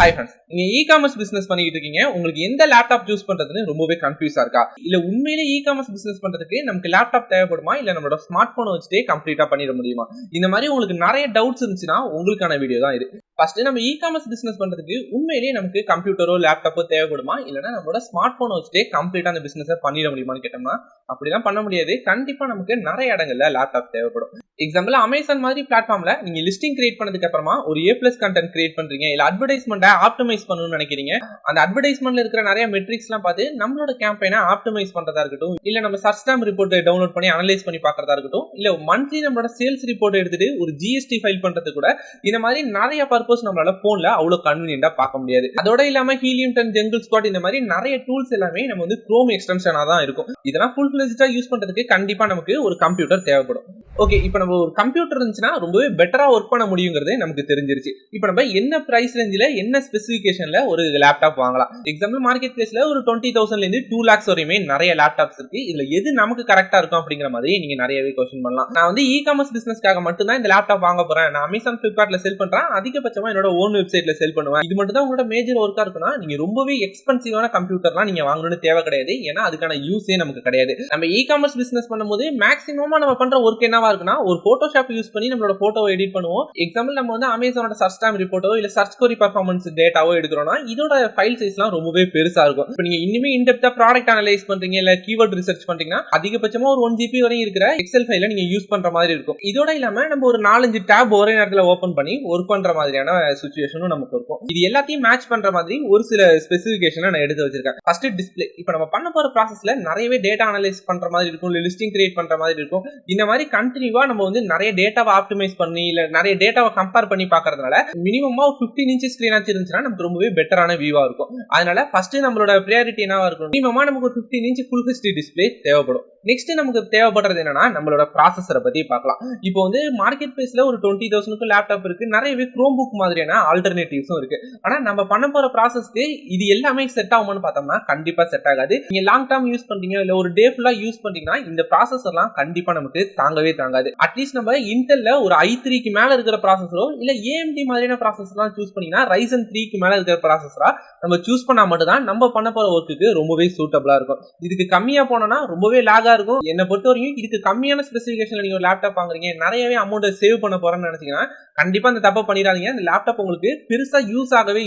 Hi friends, நீங்க e-commerce business பண்ணிட்டு இருக்கீங்க. உங்களுக்கு எந்த லேப்டாப் சூஸ் பண்றதுன்னு ரொம்பவே கன்ஃபியூஸா இருக்கா? இல்ல உண்மையிலே இ-காமர்ஸ் பிசினஸ் பண்றதுக்கு நமக்கு லேப்டாப் தேவைப்படுமா, இல்ல நம்மளோட ஸ்மார்ட் போனை வச்சுட்டே கம்ப்ளீட்டா பண்ணிட முடியுமா? இந்த மாதிரி உங்களுக்கு நிறைய டவுட்ஸ் இருந்துச்சுன்னா உங்களுக்கான வீடியோ தான் இது. ஃபர்ஸ்ட் நம்ம இ-காமர்ஸ் பிசினஸ் பண்றதுக்கு உண்மையிலேயே நமக்கு கம்ப்யூட்டரோ லேப்டாப்போ தேவைப்படுமா, இல்லைன்னா நம்மளோட ஸ்மார்ட் போனை வச்சுட்டே கம்ப்ளீட்டா அந்த பிசினஸை பண்ணிட முடியுமான்னு கேட்டோம்னா அப்படிலாம் பண்ண முடியாது. கண்டிப்பா நமக்கு நிறைய இடங்கள்ல லேப்டாப் தேவைப்படும். எக்ஸாம்பிள் அமேசான் மாதிரி பிளாட்ஃபார்ம்ல நீங்க லிஸ்டிங் கிரியேட் பண்ணதுக்கு அப்புறமா ஒரு A+ கண்டென்ட் கிரியேட் பண்றீங்க, இல்ல அட்வர்டைஸ்மெண்ட்டை ஆப்டிமைஸ் பண்ணணும்னு நினைக்கிறீங்க. அந்த அட்வர்டைஸ்மெண்ட்ல இருக்கிற நிறைய மெட்ரிக்ஸ் எல்லாம் பார்த்து நம்மளோட கேம்பெயினை ஆப்டிமைஸ் பண்றதா இருக்கட்டும், இல்ல நம்ம சர்ச் டேர்ம் ரிப்போர்ட்டை டவுன்லோட் பண்ணி அனலைஸ் பண்ணி பார்க்கறதா இருக்கட்டும், இல்ல மந்த்லி நம்மளோட சேல்ஸ் ரிப்போர்ட் எடுத்துட்டு ஒரு GST ஃபைல் பண்றது கூட இந்த மாதிரி நிறைய பர்பஸ் நம்மளால போன்ல அவ்வளவு கன்வீனியன்ட்டா பார்க்க முடியாது. அதோட இல்லாம ஹீலியம் 10 ஜங்கிள் ஸ்குவாட் இந்த மாதிரி நிறைய டூல்ஸ் எல்லாமே நம்ம வந்து குரோம் எக்ஸ்டென்ஷனா தான் இருக்கும். இதெல்லாம் ஃபுல் ஃபிளெஜ்டா யூஸ் பண்றதுக்கு கண்டிப்பா நமக்கு ஒரு கம்ப்யூட்டர் தேவைப்படும். ஓகே, இப்போ நம்ம ஒரு கம்ப்யூட்டர் இருந்துச்சுன்னா ரொம்பவே பெட்டரா ஒர்க் பண்ண முடியுங்கிறது நமக்கு தெரிஞ்சிருச்சு. இப்போ நம்ம என்ன பிரைஸ் ரேஞ்சில என்ன ஸ்பெசிஃபிகேஷன்ல ஒரு லேப்டாப் வாங்கலாம்? எக்ஸாம்பிள் மார்க்கெட் பிளேஸ்ல ஒரு 20,000ல இருந்து 2 lakhs வரையுமே நிறைய லேப்டாப்ஸ் இருக்கு. இதுல எது நமக்கு கரெக்டா இருக்கும் அப்படிங்கிற மாதிரி நீங்க நிறையவே क्वेश्चन பண்ணலாம். நான் வந்து இ-காமர்ஸ் பிசினஸ்க்காக மட்டும் தான் இந்த லேப்டாப் வாங்க போறேன், நான் அமேசான் ஃபிளிப்கார்ட்ல செல் பண்றேன், அதிகபட்சமா என்னோட ஓன் வெப்சைட்ல செல் பண்ணுவேன், இது மட்டும் தான் உங்களோட மேஜர் ஒர்க்கா இருக்குன்னா நீங்க ரொம்பவே எக்ஸ்பென்சிவான கம்ப்யூட்டர்லாம் நீங்க வாங்கணும்னு தேவை கிடையாது. ஏன்னா அதுக்கான யூஸே நமக்கு கிடையாது. நம்ம இ-காமர்ஸ் பிசினஸ் பண்ணும்போது மேக்ஸிமமா நம்ம பண்ற ஒர்க் என்னவா இருக்குன்னா, ஒரு போட்டோஷாப் யூஸ் பண்ணி நம்மளோட போட்டோவை எடிட் பண்ணுவோம். எக்ஸாம்பிள் நம்ம வந்து அமேசானோட சர்ச் டேர்ம் ரிப்போர்ட்டோ இல்ல சர்ச் query பெர்ஃபார்மன்ஸ் டேட்டாவோ எடுக்கிறோம்னா இதோட ஃபைல் சைஸ்லாம் ரொம்பவே பெருசா இருக்கும். இப்போ நீங்க இன்னுமே இன்டெப்தா ப்ராடக்ட் அனலைஸ் பண்றீங்க, இல்ல கீவர்ட் ரிசர்ச் பண்றீங்கன்னா அதிகபட்சமா ஒரு 1 GB வரையும் இருக்கிற எக்ஸல் ஃபைலை நீங்க யூஸ் பண்ற மாதிரி இருக்கும். இதோட இல்லாம நம்ம ஒரு 4-5 டேப் ஒரே நேரத்துல ஓபன் பண்ணி ஒர்க் பண்ற மாதிரியான சிச்சுவேஷனும் நமக்கு இருக்கும். இது எல்லாத்தையும் மேட்ச் பண்ற மாதிரி ஒரு சில ஸ்பெசிஃபிகேஷனை நான் எடுத்து வச்சிருக்கேன். First display. இப்போ நம்ம பண்ண போற ப்ராசஸ்ல நிறையவே டேட்டா அனலைஸ் பண்ற மாதிரி இருக்கும், இல்ல லிஸ்டிங் கிரியேட் பண்ற மாதிரி இருக்கும். இந்த மாதிரி கண்டினியூவா நம்ம வந்து நிறைய டேட்டாவை ஆப்டிமைஸ் பண்ணி இல்ல நிறைய டேட்டாவை கம்பேர் பண்ணி பார்க்கறதுனால மினிமமா 15 inches ஸ்கிரீன் ஆச்சு இருந்துச்சுன்னா நமக்கு ரொம்பவே பெட்டரான வியூவா இருக்கும். அதனால ஃபர்ஸ்ட் நம்மளோட பிரையாரிட்டி என்னவா இருக்கும், மினிமமா நமக்கு ஒரு 15 inch ஃபுல் HD டிஸ்ப்ளே தேவைப்படும். நெக்ஸ்ட் நமக்கு தேவைப்படுறது என்னன்னா நம்மளோட ப்ராசஸரை பத்தி பார்க்கலாம். இப்போ வந்து மார்க்கெட் பிளேஸ்ல ஒரு 20,000க்கு லேப்டாப் இருக்கு, நிறையவே குரோம் புக் மாதிரியான ஆல்டர்னேட்டிவ்ஸும் இருக்கு. ஆனா நம்ம பண்ண போற ப்ராசஸ்க்கு இது எல்லாமே செட் ஆகும்னு பார்த்தோம்னா கண்டிப்பா செட் ஆகாது. நீங்க லாங் டர்ம் யூஸ் பண்றீங்க, இல்ல ஒரு டே ஃபுல்லா யூஸ் பண்றீங்கன்னா இந்த ப்ராசஸர்லாம் கண்டிப்பா நமக்கு தாங்கவே தாங்காது. அட்லீஸ்ட் நம்ம இன்டெல்ல ஒரு i3க்கு மேல இருக்கிற ப்ராசஸரோ இல்ல AMD மாதிரியான ப்ராசஸர்லாம் சூஸ் பண்ணீங்கன்னா Ryzen 3க்கு மேல இருக்கிற ப்ராசஸரா நம்ம சூஸ் பண்ணா மட்டும் தான் நம்ம பண்ண போற ஒர்க்குக்கு ரொம்பவே சூட்டபிளா இருக்கும். இதுக்கு கம்மியா போனோம்னா ரொம்பவே லாகா இருக்கும். என்ன பொறுத்தவரைக்கும் இதுக்கு கம்மியான ஸ்பெசிஃபிகேஷன்ல நீங்க ஒரு லேப்டாப் வாங்குறீங்க, நிறையவே அமௌண்ட் சேவ் பண்ண போறேன்னு நினைச்சீங்கன்னா கண்டிப்பா அந்த தப்பை பண்ணிடாதீங்க. அந்த லேப்டாப் உங்களுக்கு பெருசா யூஸ் ஆகாது.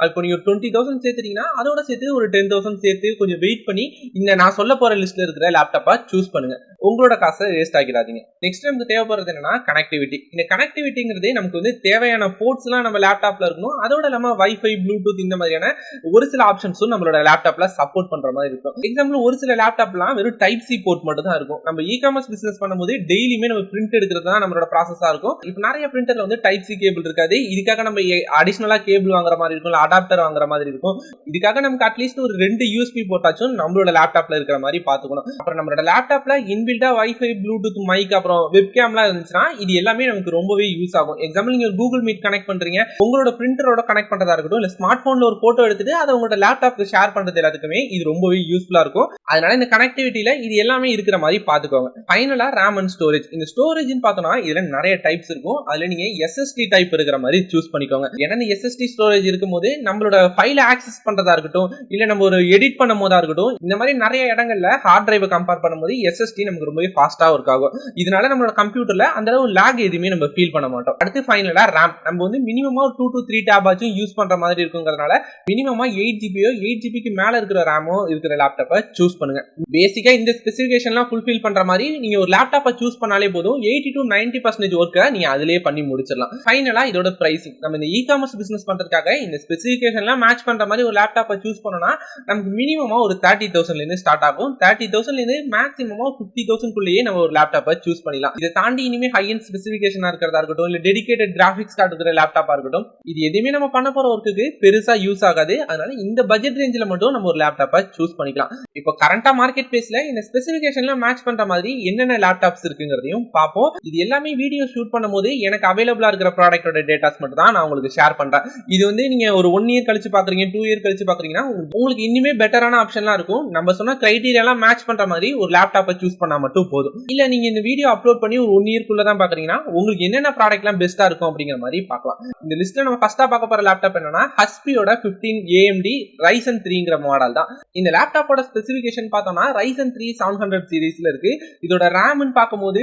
இப்போ நீங்க 20,000 சேர்த்துட்டீங்கன்னா அதோட சேர்த்து ஒரு 10,000 சேர்த்து கொஞ்சம் வெயிட் பண்ணி இந்த நான் சொல்ல போற லிஸ்ட்ல இருக்கிற லேப்டாப்பா சூஸ் பண்ணுங்க. உங்களோட காசை வேஸ்ட் ஆகிடாதீங்க. நெக்ஸ்ட் நமக்கு தேவைப்படுறது என்னன்னா கனெக்டிவிட்டி. இந்த கனெக்டிவிட்டிங்கிறது நமக்கு வந்து தேவையான போர்ட்ஸ் எல்லாம் நம்ம லேப்டாப்ல இருக்கணும். அதோட இல்லாம வைஃபை, ப்ளூடூத் இந்த மாதிரியான ஒரு சில ஆப்ஷன்ஸும் நம்மளோட லேப்டாப்ல சப்போர்ட் பண்ற மாதிரி இருக்கும். எக்ஸாம்பிள் ஒரு சில லேப்டாப்லாம் வெறும் டைப் சி போர்ட் மட்டும் தான் இருக்கும். நம்ம இ-காமர்ஸ் பிசினஸ் பண்ணும்போது டெய்லியுமே நம்ம பிரிண்ட் எடுக்கிறது தான் நம்மளோட ப்ராசஸா இருக்கும். இப்போ நிறைய பிரிண்டர்ல வந்து டைப் சி கேபிள் இருக்காது. இதுக்காக நம்ம அடிஷனலா கேபிள் வாங்குற மாதிரி இருக்கும், அடாப்டர் வாங்குற மாதிரி இருக்கும். இதுக்காக நமக்கு அட்லீஸ்ட் ஒரு 2 USB போர்ட்டாச்சும் நம்மளோட லேப்டாப்ல இருக்கிற மாதிரி பாத்துக்கணும். அப்புறம் நம்மளோட லேப்டாப்ல இன்பில்டா வைஃபை, ப்ளூடூத், மைக், அப்புறம் வெப்கேம்லாம் இருந்துச்சுன்னா இது எல்லாமே நமக்கு ரொம்பவே யூஸ் ஆகும். எக்ஸாம்பிள் நீங்க கூகுள் மீட் கனெக்ட் பண்றீங்க, உங்களோட பிரிண்டரோட கனெக்ட் பண்றதா இருக்கட்டும், இல்ல ஸ்மார்ட் போன்ல ஒரு போட்டோ எடுத்துட்டு அதை உங்களோட லேப்டாப்க்கு ஷேர் பண்றது எல்லாத்துக்குமே இது ரொம்பவே யூஸ்ஃபுல்லா இருக்கும். அதனால இந்த கனெக்டிவிட்டியில இது எல்லாமே இருக்கிற மாதிரி பாத்துக்கோங்க. ஃபைனலா RAM அண்ட் ஸ்டோரேஜ். இந்த ஸ்டோரேஜ்னு பார்த்தோம்னா இதுல நிறைய டைப்ஸ் இருக்கும். அதுல நீங்க SSD டைப் இருக்கிற மாதிரி சூஸ் பண்ணிக்கோங்க. ஏன்னா இந்த SSD ஸ்டோரேஜ் இருக்கும்போது நம்மளோட ஃபைல ஆக்சஸ் பண்றதா இருக்கட்டும், இல்ல நம்ம ஒரு எடிட் பண்ணும் போதா இருக்கட்டும், இந்த மாதிரி நிறைய இடங்கள்ல ஹார்ட் டிரைவை கம்பேர் பண்ணும்போது SSD நமக்கு ரொம்பவே ஃபாஸ்டா ஒர்க் ஆகும். இதனால நம்மளோட கம்ப்யூட்டர்ல அந்த அளவு லாக் எதுவுமே நம்ம ஃபீல் பண்ண மாட்டோம். அடுத்து ஃபைனலா RAM. நம்ம வந்து மினிமமா 2 to 3 tab ஆச்சும் யூஸ் பண்ற மாதிரி இருக்குங்கிறதுனால மினிமமா 8 GB 8 GB க்கு மேல இருக்கிற RAM இருக்கிற லேப்டாப்பை சூஸ் பண்ணுங்க. பேசிக்கா இந்த ஸ்பெசிஃபிகேஷன்லாம் ஃபுல்ஃபில் பண்ற மாதிரி நீங்க ஒரு லேப்டாப்பை சூஸ் பண்ணாலே போதும் 80 to 90% ஒர்க்கை நீங்க அதிலேயே பண்ணி முடிச்சிடலாம். ஃபைனலா இதோட பிரைசிங். நம்ம இந்த இ-காமர்ஸ் பிசினஸ் பண்றதுக்காக இந்த ஸ்பெசிஃபிகேஷன்லாம் மேட்ச் பண்ற மாதிரி ஒரு லேப்டாப்பை சூஸ் பண்ணோம்னா நமக்கு மினிமமா ஒரு 30,000ல இருந்து ஸ்டார்ட் ஆகும். 30,000ல இருந்து மேக்ஸிமமா 50,000 குள்ளேயே நம்ம ஒரு லேப்டாப்பை சூஸ் பண்ணிடலாம். இதை தாண்டி இனிமே ஹை எண்ட் ஸ்பெசிஃபிகேஷனா இருக்கிறதா இருக்கட்டும், இல்ல டெடிகேட்டட் கிராபிக்ஸ் கார்டு இருக்கிற லேப்டாப்பா இருக்கட்டும், இது எதுவுமே நம்ம பண்ண போற ஒர்க்குக்கு பெருசா யூஸ் ஆகாது. அதனால இந்த பட்ஜெட் ரேஞ்சில மட்டும் நம்ம ஒரு லேப்டாப்பை சூஸ் பண்ணிக்கலாம். இப்போ கரண்டா மார்க்கெட் பிளேஸ்ல இந்த ஸ்பெசிஃபிகேஷன்லாம் மேட்ச் பண்ற மாதிரி என்னென்ன லேப்டாப்ஸ் இருக்குங்கிறதையும் பார்ப்போம். இது எல்லாமே வீடியோ ஷூட் பண்ணும்போது எனக்கு அவைலபிளா இருக்கிற ப்ராடக்ட்டோட டேட்டாஸ் மட்டும் தான் நான் உங்களுக்கு ஷேர் பண்றேன். இது வந்து நீங்க ஒரு 1 இயர் கழிச்சு பாக்குறீங்க, 2 இயர் கழிச்சு பாக்குறீங்கன்னா உங்களுக்கு இன்னுமே பெட்டரான ஆப்ஷன்லாம் இருக்கும். நம்ம சொன்ன கிரைட்டீரியாலாம் மேட்ச் பண்ற மாதிரி ஒரு லேப்டாப்பை சூஸ் பண்ணா மட்டும் போதும். இல்ல நீங்க இந்த வீடியோ அப்லோட் பண்ணி ஒரு 1 இயர்க்குள்ள தான் பாக்குறீங்கன்னா உங்களுக்கு என்னென்ன ப்ராடக்ட்லாம் பெஸ்டா இருக்கும் அப்படிங்கிற மாதிரி பார்க்கலாம். இந்த லிஸ்ட்ல நம்ம ஃபர்ஸ்டா பார்க்க போற லேப்டாப் என்னன்னா ஹஸ்பியோட 15 AMD Ryzen 3ங்கிற மாடல் தான். இந்த லேப்டாப்போட ஸ்பெசிஃபிகேஷன் பார்த்தோம்னா Ryzen 3 700 சீரிஸ்ல இருக்கு. இதோட ரேம்னு பார்க்கும்போது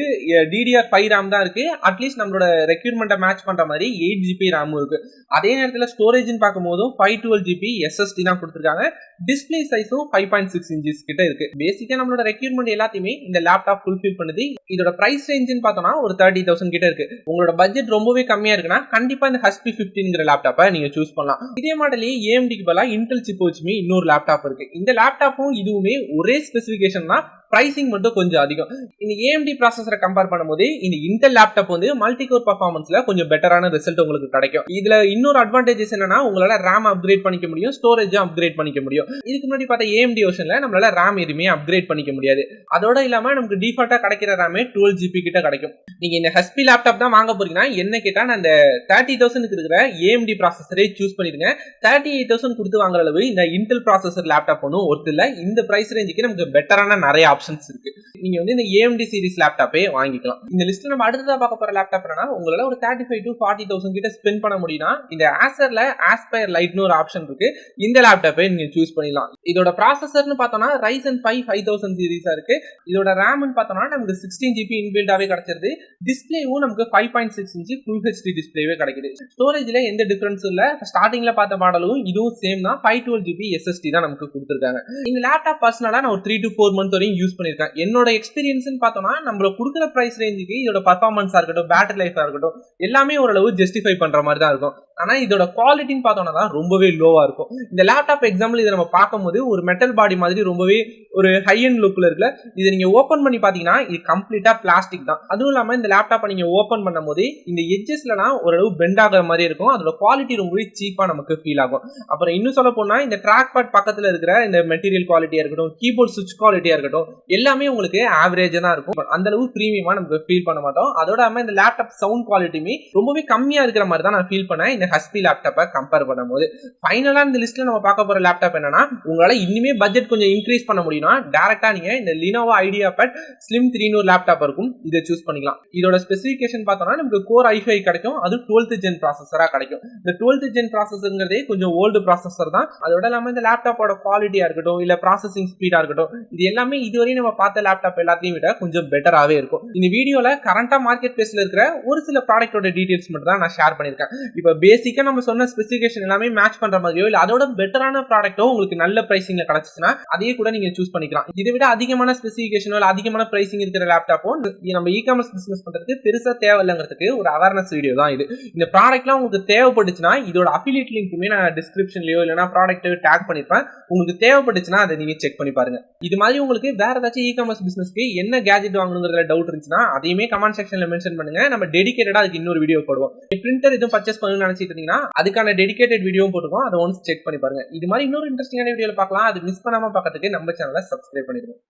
DDR5 ரேம் தான் இருக்கு. அட்லீஸ்ட் நம்மளோட ரெக்யர்மெண்ட்டை மேட்ச் பண்ற மாதிரி 8GB ரேமும் இருக்கு. அதே நேரத்தில் ஸ்டோரேஜ்னு பார்க்கும்போதும் 512GB SSD தான் கொடுத்துருக்காங்க. டிஸ்பிளே சைஸும் 5.6 இன்ச்சஸ் கிட்ட இருக்கு. பேசிக்கா நம்மளோட ரெக்யர்மெண்ட் எல்லாத்தையுமே இந்த லேப்டாப் ஃபுல்ஃபில் பண்ணுது. இதோட பிரைஸ் ரேஞ்சுன்னு பார்த்தோம்னா ஒரு 30,000 கிட்ட இருக்கு. உங்களோட பட்ஜெட் ரொம்பவே கம்மியா இருக்குன்னா கண்டிப்பா இந்த ஹஸ்பி 15ங்கிற லேப்டாப்பை நீங்க சூஸ் பண்ணலாம். இதே மாடலே AMDக்கு பதிலா இன்டெல் சிப் வச்சுமே இன்னொரு லேப்டாப் இருக்கு. இந்த லேப்டாப்பும் இதுவுமே ஒரே ஸ்பெசிஃபிகேஷன் தான், பிரைசிங் மட்டும் கொஞ்சம் அதிகம். இந்த AMD ப்ராசஸரை கம்பேர் பண்ணும்போது இந்த இன்டெல் லேப்டாப் வந்து மல்டி கோர் பர்ஃபார்மன்ஸ்ல கொஞ்சம் பெட்டரான ரிசல்ட் உங்களுக்கு கிடைக்கும். இதுல இன்னொரு அட்வான்டேஜஸ் என்னன்னா உங்களால RAM அப்கிரேட் பண்ணிக்க முடியும், ஸ்டோரேஜ் அப்கிரேட் பண்ணிக்க முடியும். இதுக்கு முன்னாடி பார்த்த AMD வெர்ஷன்ல நம்மளால RAM எதுவுமே அப்கிரேட் பண்ணிக்க முடியாது. அதோட இல்லாம நமக்கு டிஃபால்ட்டா கிடைக்கிற RAM 12GB கிட்ட கிடைக்கும். நீங்க இந்த ஹஸ்பி லேப்டாப் தான் வாங்க போறீங்கன்னா என்ன கேட்டா நான் இந்த 30,000க்கு இருக்கிற AMD ப்ராசஸரே சூஸ் பண்ணிடுங்க. 38,000 கொடுத்து வாங்குற அளவு இந்த இன்டெல் ப்ராசஸர் லேப்டாப் ஒன்றும் ஒர்த் இல்ல. இந்த பிரைஸ் ரேஞ்சுக்கு நமக்கு பெட்டரான நிறைய ஆப்ஷன்ஸ் இருக்கு. நீங்க வந்து இந்த AMD சீரிஸ் லேப்டாப்பே வாங்கிக்கலாம். இந்த லிஸ்ட்ல நம்ம அடுத்ததா பார்க்க போற லேப்டாப் என்னன்னா உங்களால ஒரு 35,000 to 40,000 கிட்ட ஸ்பெண்ட் பண்ண முடியும்னா இந்த Acerல Aspire Liteன்னு ஒரு ஆப்ஷன் இருக்கு. இந்த லேப்டாப்பை நீங்க சூஸ் பண்ணிடலாம். இதோட ப்ராசஸர்னு பார்த்தோம்னா Ryzen 5 5000 சீரிஸா இருக்கு. இதோட ரேம்னு பார்த்தோம்னா நமக்கு 16GB இன்பில்டாவே கிடைச்சிருது. டிஸ்பிளேவும் நமக்கு 5.6 இன்ச் ஃபுல் HD டிஸ்பிளேவே கிடைக்குது. ஸ்டோரேஜ்ல எந்த டிஃபரன்ஸும் இல்ல. ஸ்டார்டிங்ல பார்த்த மாடலும் இதுவும் சேம் தான். 512GB SSD தான் நமக்கு கொடுத்துருக்காங்க. இந்த லேப்டாப் பர்சனலா நான் ஒரு 3 to 4 மந்த் வரையும் யூஸ் பண்ணிருக்கேன். என்னோட எக்ஸ்பீரியன்ஸ்னு பார்த்தோம்னா நம்மள கொடுக்குற பிரைஸ் ரேஞ்சுக்கு இதோட பர்ஃபார்மன்ஸா இருக்கட்டும், பேட்டரி லைஃபா இருக்கட்டும் எல்லாமே ஓரளவு ஜஸ்டிஃபை பண்ற மாதிரி தான் இருக்கும். ஆனா இதோட குவாலிட்டின்னு பார்த்தோம்னா தான் ரொம்பவே லோவா இருக்கும். இந்த லேப்டாப் எக்ஸாம்பிள் இதை நம்ம பார்க்கும்போது ஒரு மெட்டல் பாடி மாதிரி ரொம்பவே ஒரு ஹை அண்ட் லுக்ல இருக்குல்ல. இதை நீங்க ஓபன் பண்ணி பாத்தீங்கன்னா இது கம்ப்ளீட்டா பிளாஸ்டிக் தான். அதுவும் இல்லாம இந்த லேப்டாப்பை நீங்க ஓபன் பண்ணும்போது இந்த எட்ஜஸ்லாம் ஓரளவு பெண்ட் ஆகிற மாதிரி இருக்கும். அதோட குவாலிட்டி ரொம்பவே சீப்பா நமக்கு ஃபீல் ஆகும். அப்புறம் இன்னும் சொல்ல போனா இந்த ட்ராக் பேட் பக்கத்துல இருக்கிற இந்த மெட்டீரியல் குவாலிட்டியா இருக்கட்டும், கீபோர்ட் சுவிட்ச் குவாலிட்டியா இருக்கட்டும் எல்லாமே உங்களுக்கு ஆவரேஜா தான் இருக்கும். அந்த அளவு பிரீமியமா நமக்கு ஃபீல் பண்ண மாட்டோம். அதோட இந்த லேப்டாப் சவுண்ட் குவாலிட்டியுமே ரொம்பவே கம்மியா இருக்கிற மாதிரி தான் நான் ஃபீல் பண்ணேன் இந்த ஹஸ்பி லேப்டாப்பை கம்பேர் பண்ணும்போது. ஃபைனலா இந்த லிஸ்ட்ல நம்ம பார்க்க போற லேப்டாப் என்னன்னா உங்களால இன்னுமே பட்ஜெட் கொஞ்சம் இன்க்ரீஸ் பண்ண முடியும்னா டைரக்டா நீங்க இந்த Lenovo IdeaPad Slim 3 ஒரு லேப்டாப் இருக்கும். இதை சூஸ் பண்ணிக்கலாம். இதோட ஸ்பெசிஃபிகேஷன் பார்த்தோம்னா நமக்கு Core i5 கிடைக்கும். அது 12th gen ப்ராசஸரா கிடைக்கும். இந்த 12th gen ப்ராசஸர்ங்கிறதே கொஞ்சம் ஓல்டு ப்ராசஸர் தான். அதோட இல்லாம இந்த லேப்டாப்போட குவாலிட்டியா இருக்கட்டும், இல்ல ப்ராசஸிங் ஸ்பீடா இருக்கட்டும், இது எல்லாமே இதுவரை நம்ம பார்த்த லேப்டாப் எல்லாத்தையும் விட கொஞ்சம் பெட்டராவே இருக்கும். இந்த வீடியோல கரண்டா மார்க்கெட் பிளேஸ்ல இருக்கிற ஒரு சில ப்ராடக்ட்டோட டீடைல்ஸ் மட்டும் தான் நான் ஷேர் பண்ணிருக்கேன். இப்போ பேசிக்கா நம்ம சொன்ன ஸ்பெசிஃபிகேஷன் எல்லாமே மேட்ச் பண்ற மாதிரியோ இல்ல அதோட பெட்டரான ப்ராடக்ட்டோ உங்களுக்கு நல்ல பிரைசிங்ல கிடைச்சுச்சுன்னா அதையே கூட நீங்க சூஸ் பண்ணிக்கலாம். இதை விட அதிகமான ஸ்பெசிஃபிகேஷனோ இல்ல அதிகமான பிரைசிங் இருக்கிற லேப்டாப்போ நம்ம இ-காமர்ஸ் பிசினஸ் பண்றதுக்கு பெருசா தேவையில்லைங்கிறதுக்கு ஒரு அவேர்னஸ் வீடியோ தான் இது. இந்த ப்ராடக்ட்லாம் உங்களுக்கு தேவைப்பட்டுச்சுன்னா இதோட அஃபிலியேட் லிங்க்குமே நான் டிஸ்கிரிப்ஷன்லயோ இல்லைன்னா ப்ராடக்ட் டேக் பண்ணிருப்பேன். உங்களுக்கு தேவைப்பட்டுச்சுன்னா அதை நீங்க செக் பண்ணி பாருங்க. இது மாதிரி உங்களுக்கு வேற ஏதாச்சும் இ-காமர்ஸ் பிசினஸ்க்கு என்ன கேஜெட் வாங்கணுங்கிறதுல டவுட் இருந்துச்சுன்னா அதையுமே கமெண்ட் செக்ஷன்ல மென்ஷன் பண்ணுங்க. நம்ம டெடிகேட்டடா அதுக்கு இன்னொரு வீடியோ போடுவோம். பிரிண்டர் எதுவும் பர்ச்சேஸ் பண்ணணும்னு நினைச்சிட்டு இருந்தீங்கன்னா அதுக்கான டெடிகேட்டட் வீடியோவும் போட்டுருக்கோம். அதை ஒன்ஸ் செக் பண்ணி பாருங்க. இது மாதிரி இன்னொரு இன்ட்ரெஸ்டிங்கான வீடியோல பார்க்கலாம். அது மிஸ் பண்ணாம பார்க்கறதுக்கு நம்ம சேனலை சப்ஸ்கிரைப் பண்ணிடுங்க.